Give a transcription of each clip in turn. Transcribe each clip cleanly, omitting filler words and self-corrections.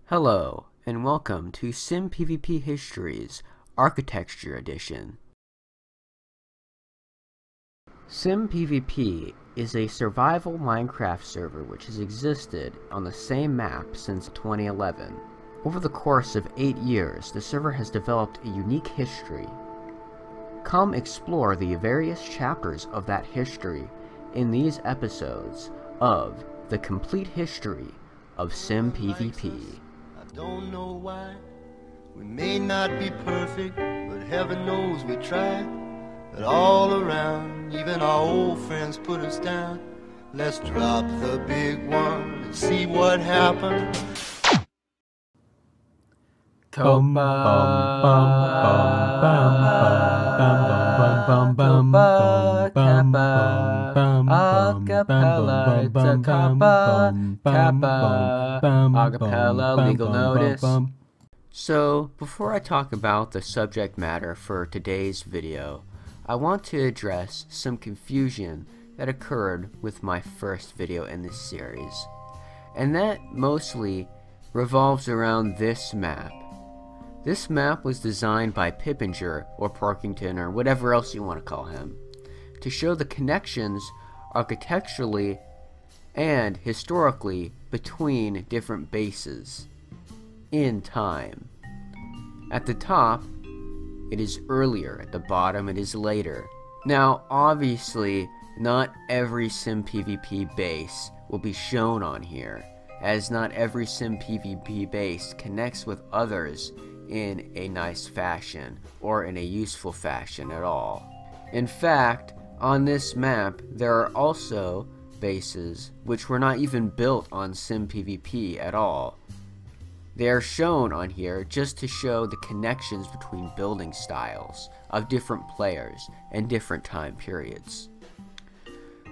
Hello, and welcome to Simpvp Histories, Architecture Edition. Simpvp is a survival Minecraft server which has existed on the same map since 2011. Over the course of 8 years, the server has developed a unique history. Come explore the various chapters of that history in these episodes of The Complete History of Simpvp. Don't know why. We may not be perfect, but heaven knows we try. But all around, even our old friends put us down. Let's drop the big one and see what happens. Acapella legal notice. So, before I talk about the subject matter for today's video, I want to address some confusion that occurred with my first video in this series. And that mostly revolves around this map. This map was designed by Pippinger or Parkington or whatever else you want to call him, to show the connections architecturally and historically between different bases in time. At the top, it is earlier. At the bottom, it is later. Now, obviously, not every Simpvp base will be shown on here, as not every Simpvp base connects with others in a nice fashion or in a useful fashion at all. In fact, on this map, there are also bases which were not even built on Simpvp at all. They are shown on here just to show the connections between building styles of different players and different time periods.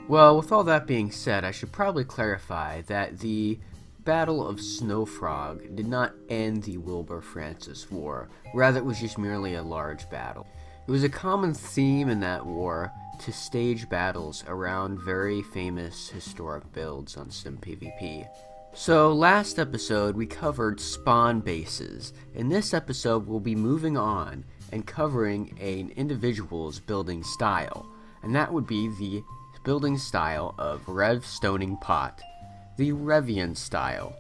Well, with all that being said, I should probably clarify that the Battle of Snowfrog did not end the Wilbur-Francis War. Rather, it was just merely a large battle. It was a common theme in that war to stage battles around very famous historic builds on Simpvp. So, last episode we covered spawn bases. In this episode we'll be moving on and covering an individual's building style, and that would be the building style of RevStoningPot, the Revian style.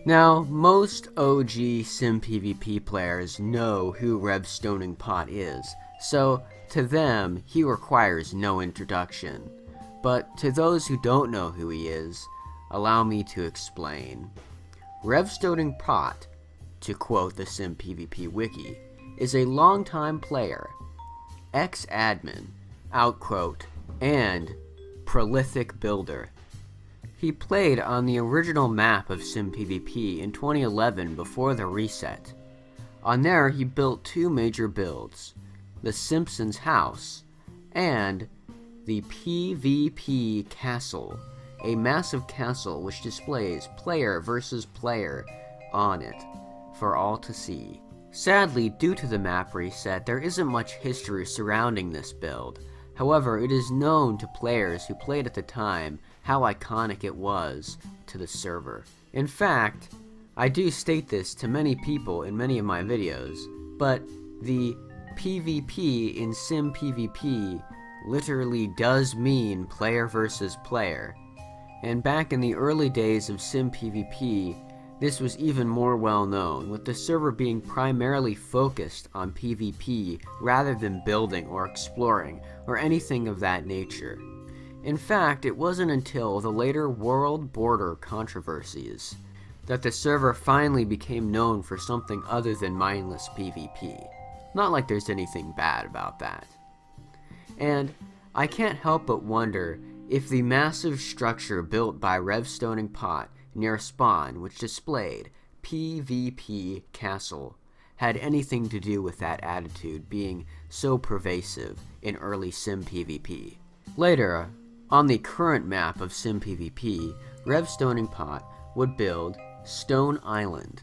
Now, most OG Simpvp players know who RevStoningPot is, so to them he requires no introduction. But to those who don't know who he is, allow me to explain. RevStoningPot, to quote the Simpvp Wiki, is a longtime player, ex-admin, outquote, and prolific builder. He played on the original map of Simpvp in 2011 before the reset. On there he built two major builds, the Simpsons house and the PvP castle, a massive castle which displays player versus player on it for all to see. Sadly, due to the map reset, there isn't much history surrounding this build. However, it is known to players who played at the time how iconic it was to the server. In fact, I do state this to many people in many of my videos, but the PvP in Simpvp literally does mean player versus player. And back in the early days of Simpvp, this was even more well known, with the server being primarily focused on PvP rather than building or exploring or anything of that nature. In fact, it wasn't until the later world border controversies that the server finally became known for something other than mindless PvP. Not like there's anything bad about that. And I can't help but wonder if the massive structure built by RevStoningPot near spawn, which displayed PvP castle, had anything to do with that attitude being so pervasive in early Simpvp. Later, on the current map of Simpvp, RevStoningPot would build Stone Island,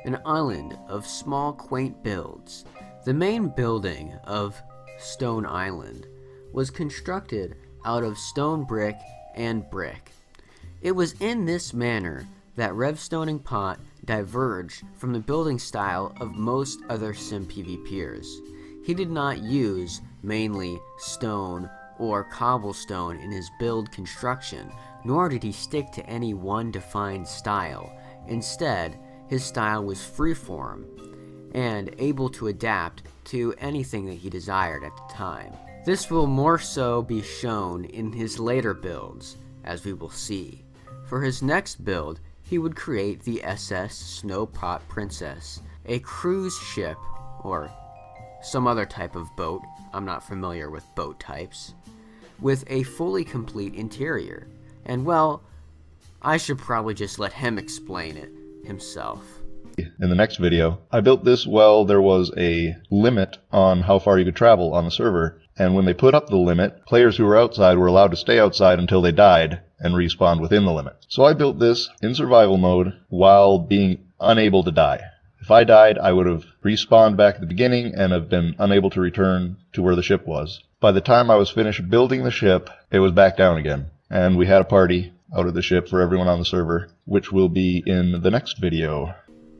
an island of small quaint builds. The main building of Stone Island was constructed out of stone brick and brick. It was in this manner that RevStoningPot diverged from the building style of most other SimPvPers. He did not use mainly stone or cobblestone in his build construction, nor did he stick to any one defined style. Instead, his style was freeform and able to adapt to anything that he desired at the time. This will more so be shown in his later builds, as we will see. For his next build, he would create the SS Snowpot Princess, a cruise ship, or some other type of boat, I'm not familiar with boat types, with a fully complete interior. And well, I should probably just let him explain it himself. In the next video, I built this while there was a limit on how far you could travel on the server, and when they put up the limit, players who were outside were allowed to stay outside until they died and respawned within the limit. So I built this in survival mode while being unable to die. If I died, I would have respawned back at the beginning and have been unable to return to where the ship was. By the time I was finished building the ship, it was back down again, and we had a party out of the ship for everyone on the server, which will be in the next video.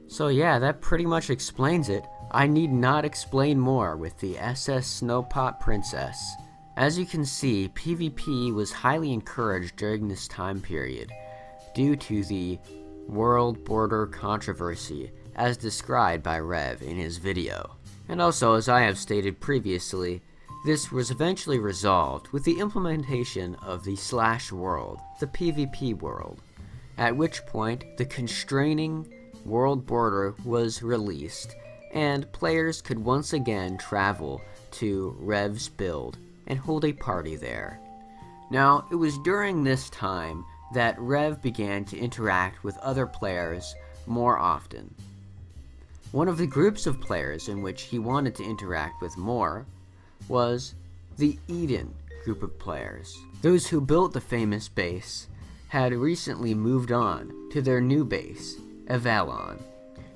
So yeah, that pretty much explains it. I need not explain more with the SS Snowpot Princess. As you can see, PvP was highly encouraged during this time period due to the world border controversy as described by Rev in his video. And also, as I have stated previously, this was eventually resolved with the implementation of the slash world, the PvP world, at which point the constraining world border was released and players could once again travel to Rev's build and hold a party there. Now, it was during this time that Rev began to interact with other players more often. One of the groups of players in which he wanted to interact with more was the Eden group of players. Those who built the famous base had recently moved on to their new base, Avalon,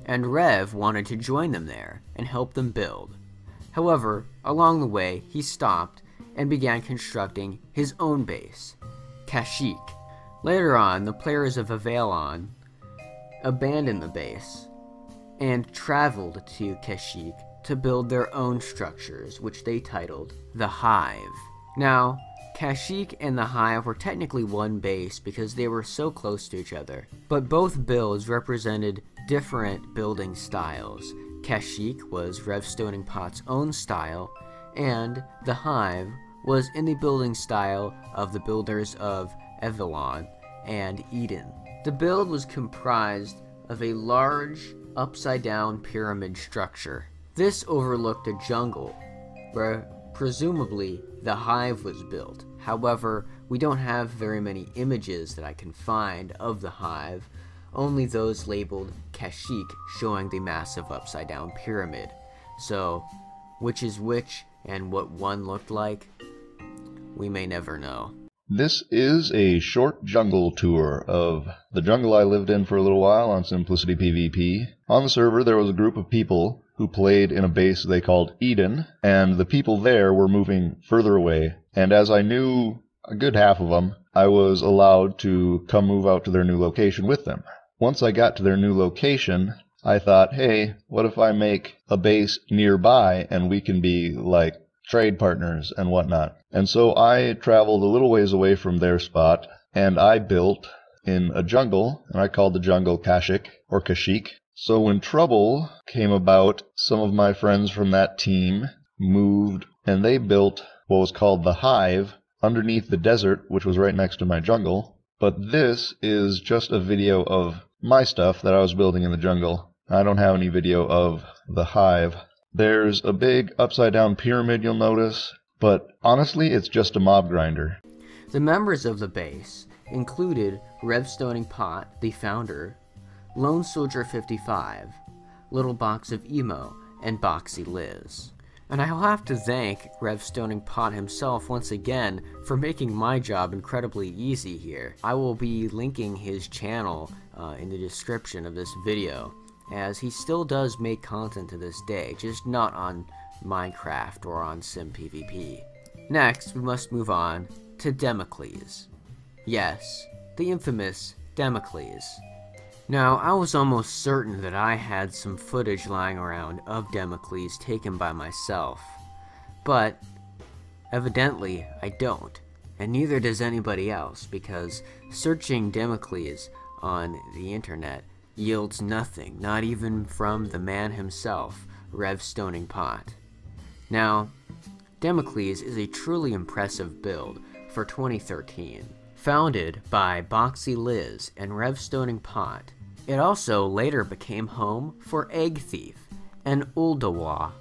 and Rev wanted to join them there and help them build. However, along the way, he stopped and began constructing his own base, Kashyyyk. Later on, the players of Avalon abandoned the base and traveled to Kashyyyk to build their own structures, which they titled the Hive. Now, Kashyyyk and the Hive were technically one base because they were so close to each other, but both builds represented different building styles. Kashyyyk was RevStoningPot's own style, and the Hive was in the building style of the builders of Avalon and Eden. The build was comprised of a large upside-down pyramid structure. This overlooked a jungle where presumably the Hive was built. However, we don't have very many images that I can find of the Hive, only those labeled Kashyyyk showing the massive upside-down pyramid. So, which is which and what one looked like, we may never know. This is a short jungle tour of the jungle I lived in for a little while on Simplicity PvP. On the server there was a group of people who played in a base they called Eden, and the people there were moving further away, and as I knew a good half of them, I was allowed to come move out to their new location with them. Once I got to their new location, I thought, hey, what if I make a base nearby and we can be like trade partners and whatnot. And so I traveled a little ways away from their spot, and I built in a jungle, and I called the jungle Kashyyyk, or Kashyyyk. So when trouble came about, some of my friends from that team moved, and they built what was called the Hive underneath the desert, which was right next to my jungle. But this is just a video of my stuff that I was building in the jungle. I don't have any video of the Hive. There's a big upside-down pyramid you'll notice, but honestly it's just a mob grinder. The members of the base included RevStoningPot, the founder, Lone Soldier 55, Little Box of Emo, and Boxy Liz. And I'll have to thank RevStoningPot himself once again for making my job incredibly easy here. I will be linking his channel in the description of this video, as he still does make content to this day, just not on Minecraft or on SimPvP. Next, we must move on to Democrazy. Yes, the infamous Democrazy. Now, I was almost certain that I had some footage lying around of Democrazy taken by myself, but evidently I don't, and neither does anybody else, because searching Democrazy on the internet yields nothing, not even from the man himself, RevStoningPot. Now, Democrazy is a truly impressive build for 2013. Founded by Boxy Liz and RevStoningPot, it also later became home for Egg Thief and Uldawa.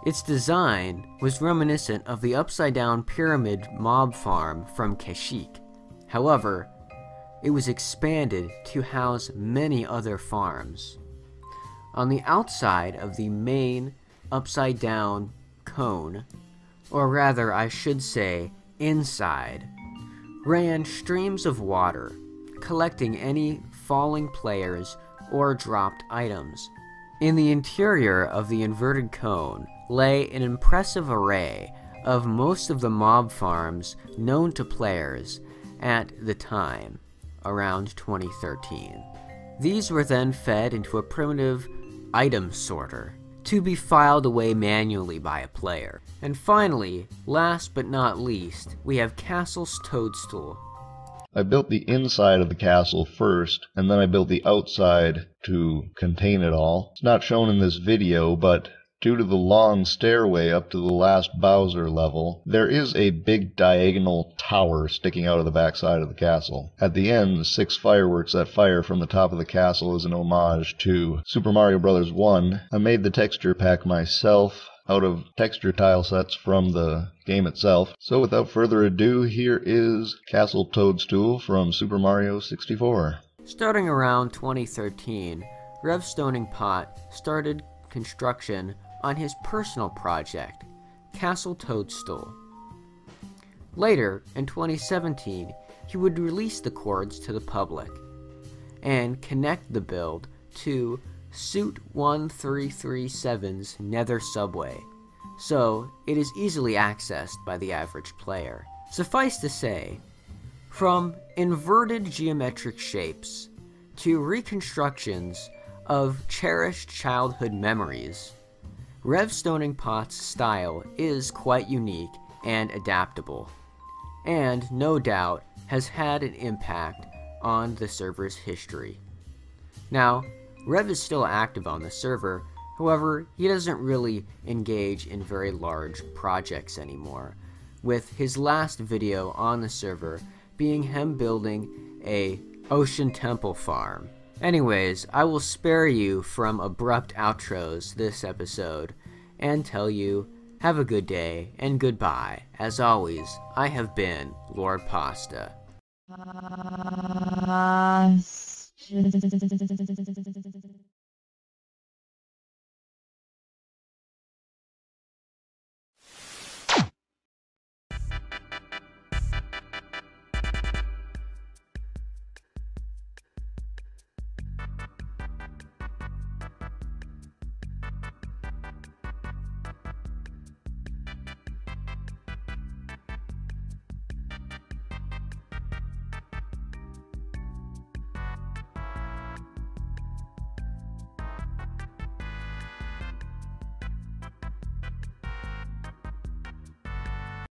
Its design was reminiscent of the upside-down pyramid mob farm from Kashyyyk. However, it was expanded to house many other farms. On the outside of the main upside-down cone, or rather I should say inside, ran streams of water, collecting any falling players or dropped items. In the interior of the inverted cone lay an impressive array of most of the mob farms known to players at the time, around 2013. These were then fed into a primitive item sorter to be filed away manually by a player. And finally, last but not least, we have Castle's Toadstool. I built the inside of the castle first, and then I built the outside to contain it all. It's not shown in this video, but due to the long stairway up to the last Bowser level, there is a big diagonal tower sticking out of the backside of the castle. At the end, the 6 fireworks that fire from the top of the castle is an homage to Super Mario Bros. 1. I made the texture pack myself out of texture tile sets from the game itself. So without further ado, here is Castle Toadstool from Super Mario 64. Starting around 2013, RevStoningPot started construction on his personal project, Castle Toadstool. Later, in 2017, he would release the cords to the public and connect the build to Suit 1337's Nether Subway, so it is easily accessed by the average player. Suffice to say, from inverted geometric shapes to reconstructions of cherished childhood memories, RevStoningPot's style is quite unique and adaptable, and no doubt has had an impact on the server's history. Now, Rev is still active on the server, however, he doesn't really engage in very large projects anymore, with his last video on the server being him building a ocean temple farm. Anyways, I will spare you from abrupt outros this episode and tell you, have a good day and goodbye. As always, I have been Lord Pasta.